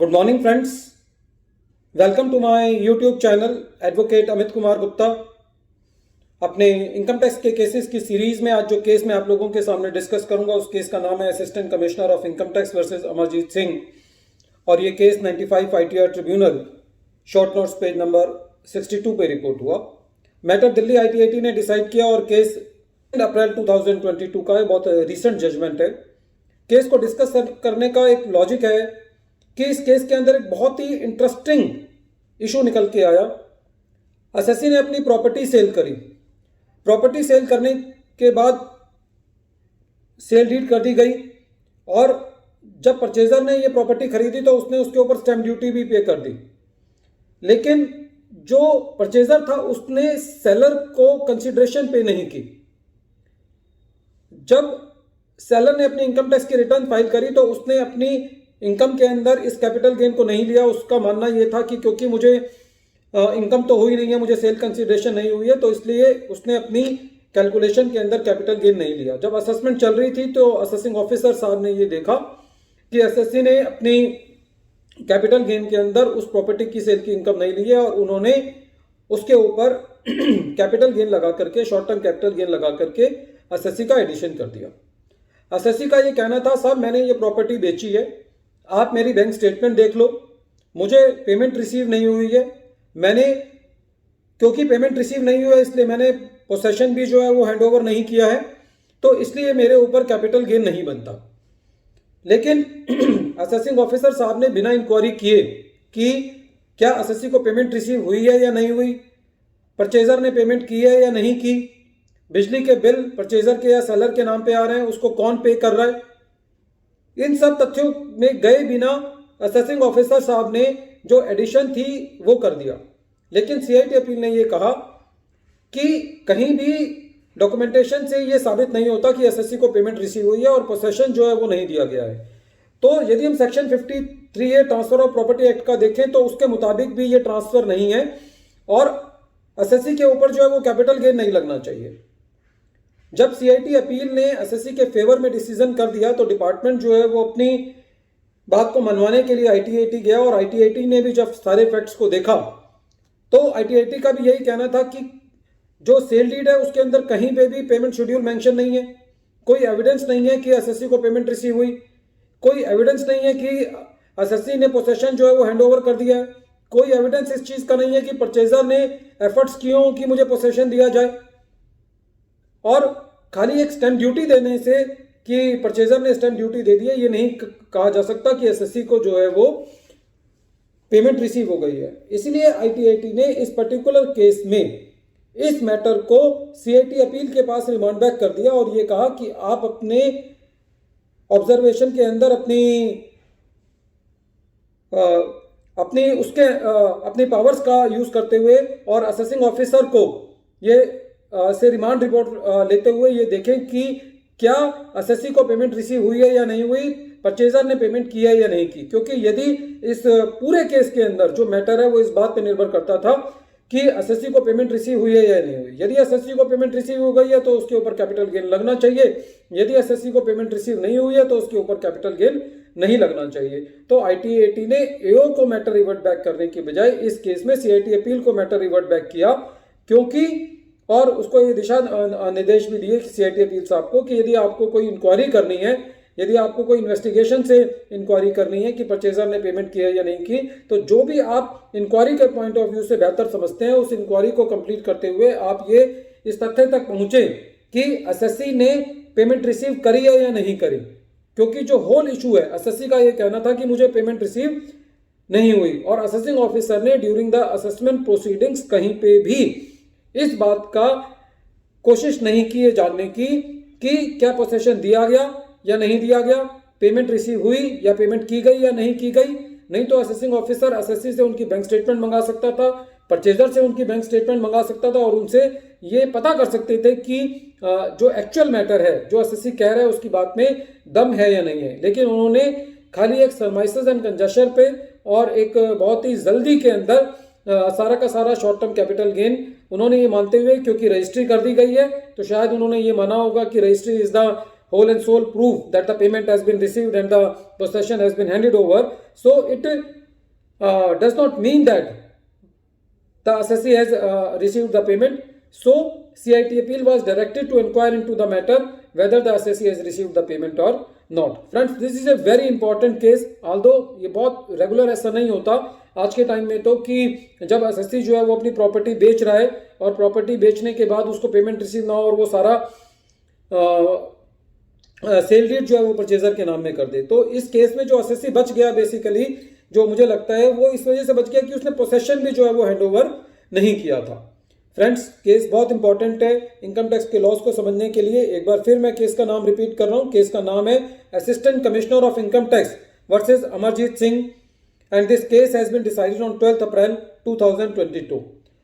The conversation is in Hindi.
Good morning friends, welcome to my YouTube channel advocate Amit Kumar Gupta. अपने इनकम टैक्स के केसेस की सीरीज में आज जो केस मैं आप लोगों के सामने डिस्कस करूंगा उस केस का नाम है assistant commissioner of income tax versus Amarjeet Singh और ये case 95 ITR tribunal short notes page number 62 पे रिपोर्ट हुआ। मैटर दिल्ली ITAT ने डिसाइड किया और केस अप्रैल 2022 का है, बहुत रिसेंट जजमेंट है। केस को डिस्कस करने का एक लॉजिक है कि इस केस के अंदर एक बहुत ही इंटरेस्टिंग इशू निकल के आया। असेसी ने अपनी प्रॉपर्टी सेल करी। प्रॉपर्टी सेल करने के बाद सेल डीड कर दी गई और जब परचेजर ने ये प्रॉपर्टी खरीदी तो उसने उसके ऊपर स्टैम्प ड्यूटी भी पे कर दी। लेकिन जो परचेजर था उसने सेलर को कंसिडरेशन पे नहीं की। जब सेलर ने अपनी इनकम टैक्स की रिटर्न फाइल करी तो उसने अपनी इनकम के अंदर इस कैपिटल गेन को नहीं लिया। उसका मानना यह था कि क्योंकि मुझे इनकम तो हुई नहीं है, मुझे सेल कंसिडरेशन नहीं हुई है, तो इसलिए उसने अपनी कैलकुलेशन के अंदर कैपिटल गेन नहीं लिया। जब असेसमेंट चल रही थी तो असेसिंग ऑफिसर साहब ने ये देखा कि एसएससी ने अपनी कैपिटल गेन के अंदर उस प्रॉपर्टी की सेल की इनकम नहीं ली है और उन्होंने उसके ऊपर कैपिटल गेन लगा करके, शॉर्ट टर्म कैपिटल गेन लगा करके एसएससी का एडिशन कर दिया। एसएससी का ये कहना था, साहब मैंने ये प्रॉपर्टी बेची है, आप मेरी बैंक स्टेटमेंट देख लो, मुझे पेमेंट रिसीव नहीं हुई है, मैंने क्योंकि पेमेंट रिसीव नहीं हुआ इसलिए मैंने पोसेशन भी जो है वो हैंडओवर नहीं किया है, तो इसलिए मेरे ऊपर कैपिटल गेन नहीं बनता। लेकिन असेसिंग ऑफिसर साहब ने बिना इंक्वायरी किए कि क्या एसएससी को पेमेंट रिसीव हुई है या नहीं हुई, परचेजर ने पेमेंट की है या नहीं की, बिजली के बिल परचेजर के या सेलर के नाम पे आ रहे हैं, उसको कौन पे कर रहा है, इन सब तथ्यों में गए बिना असेसिंग ऑफिसर साहब ने जो एडिशन थी वो कर दिया। लेकिन सीआईटी अपील ने ये कहा कि कहीं भी डॉक्यूमेंटेशन से ये साबित नहीं होता कि एसएससी को पेमेंट रिसीव हुई है और पोसेशन जो है वो नहीं दिया गया है। तो यदि हम section 53A transfer of property act का देखें तो उसके मुताबिक भी ये ट्रांसफर नहीं है और एसएससी के ऊपर जो है वो कैपिटल गेन नहीं लगना चाहिए। जब सीआईटी अपील ने एसएससी के फेवर में डिसीजन कर दिया तो डिपार्टमेंट जो है वो अपनी बात को मनवाने के लिए आईटीएटी गया और आईटीएटी ने भी जब सारे फैक्ट्स को देखा तो आईटीएटी का भी यही कहना था कि जो सेल डीड है उसके अंदर कहीं पे भी पेमेंट शेड्यूल मेंशन नहीं है, कोई एविडेंस नहीं है कि एसएससी को पेमेंट रिसीव हुई, कोई एविडेंस नहीं है कि एसएससी ने पोसेशन जो है वो हैंडओवर कर दिया है, कोई एविडेंस इस चीज का नहीं है कि परचेजर ने एफर्ट्स किए हों कि मुझे पोसेशन दिया जाए। और खाली एक स्टैम्प ड्यूटी देने से कि परचेजर ने स्टैम्प ड्यूटी दे दी है ये नहीं कहा जा सकता कि एसएससी को जो है वो पेमेंट रिसीव हो गई है। इसलिए आईटीएटी ने इस पर्टिकुलर केस में इस मैटर को सीआईटी अपील के पास रिमांड बैक कर दिया और ये कहा कि आप अपने ऑब्जर्वेशन के अंदर अपनी पावर्स का यूज करते हुए और असेसिंग ऑफिसर को ये से रिमांड रिपोर्ट लेते हुए ये देखें कि क्या एसएससी को पेमेंट रिसीव हुई है या नहीं हुई, परचेजर ने पेमेंट की है या नहीं की। क्योंकि यदि इस पूरे केस के अंदर जो मैटर है वो इस बात पे निर्भर करता था कि एसएससी को पेमेंट रिसीव हुई है या नहीं हुई। यदि एसएससी को पेमेंट रिसीव हो गई है तो उसके ऊपर कैपिटल गेन लगना चाहिए, यदि एसएससी को पेमेंट रिसीव नहीं हुई है तो उसके ऊपर कैपिटल गेन नहीं लगना चाहिए। तो आईटीएटी ने एओ को मैटर रिवर्ट बैक करने की बजाय इस केस में सीआईटी अपील को मैटर रिवर्ट बैक किया, क्योंकि और उसको ये दिशा निर्देश भी दिए सीआईटी अपील साहब को कि यदि आपको कोई इंक्वायरी करनी है, यदि आपको कोई इन्वेस्टिगेशन से इंक्वायरी करनी है कि परचेजर ने पेमेंट की है या नहीं की, तो जो भी आप इंक्वायरी के पॉइंट ऑफ व्यू से बेहतर समझते हैं उस इंक्वायरी को कंप्लीट करते हुए आप ये इस तथ्य तक पहुंचे कि एसएससी ने पेमेंट रिसीव करी है या नहीं करी। क्योंकि जो होल इशू है, एसएससी का ये कहना था कि मुझे पेमेंट रिसीव नहीं हुई और असेसिंग ऑफिसर ने ड्यूरिंग द असेसमेंट प्रोसीडिंग्स कहीं पे भी इस बात का कोशिश नहीं की है जानने की कि क्या पोसेशन दिया गया या नहीं दिया गया, पेमेंट रिसीव हुई या पेमेंट की गई या नहीं की गई। नहीं तो असेसिंग ऑफिसर एसएससी से उनकी बैंक स्टेटमेंट मंगा सकता था, परचेजर से उनकी बैंक स्टेटमेंट मंगा सकता था और उनसे ये पता कर सकते थे कि जो एक्चुअल मैटर है, जो एसएससी कह रहा है उसकी बात में दम है या नहीं है। लेकिन उन्होंने खाली एक सरमाइसेस एंड कंजस्चर पे और एक बहुत ही जल्दी के अंदर सारा का सारा शॉर्ट टर्म कैपिटल गेन उन्होंने ये मानते हुए, क्योंकि रजिस्ट्री कर दी गई है तो शायद उन्होंने ये माना होगा कि registry is the whole and sole proof that the payment has been received and the possession has been handed over. So it does not mean that the assessee has received the payment. So CIT appeal was directed to inquire into the matter whether the assessee has received the payment or not. Friends, this is a very important case. Although ये बहुत रेगुलर ऐसा नहीं होता आज के टाइम में, तो कि जब assessee जो है वो अपनी प्रॉपर्टी बेच रहा है और प्रॉपर्टी बेचने के बाद उसको पेमेंट रिसीव ना हो और वो सारा सेल डीड जो है वो परचेजर के नाम में कर दे। तो इस केस में जो असेसी बच गया बेसिकली, जो मुझे लगता है वो इस वजह से बच गया कि उसने पोसेशन भी जो है वो हैंडओवर नहीं किया था। फ्रेंड्स, केस बहुत इंपॉर्टेंट है इनकम टैक्स के लॉस को समझने के लिए। एक बार फिर मैं केस का नाम रिपीट कर रहा हूँ। केस का नाम है assistant commissioner of income tax versus Amarjeet Singh, and this case has been decided on 12 April 2022।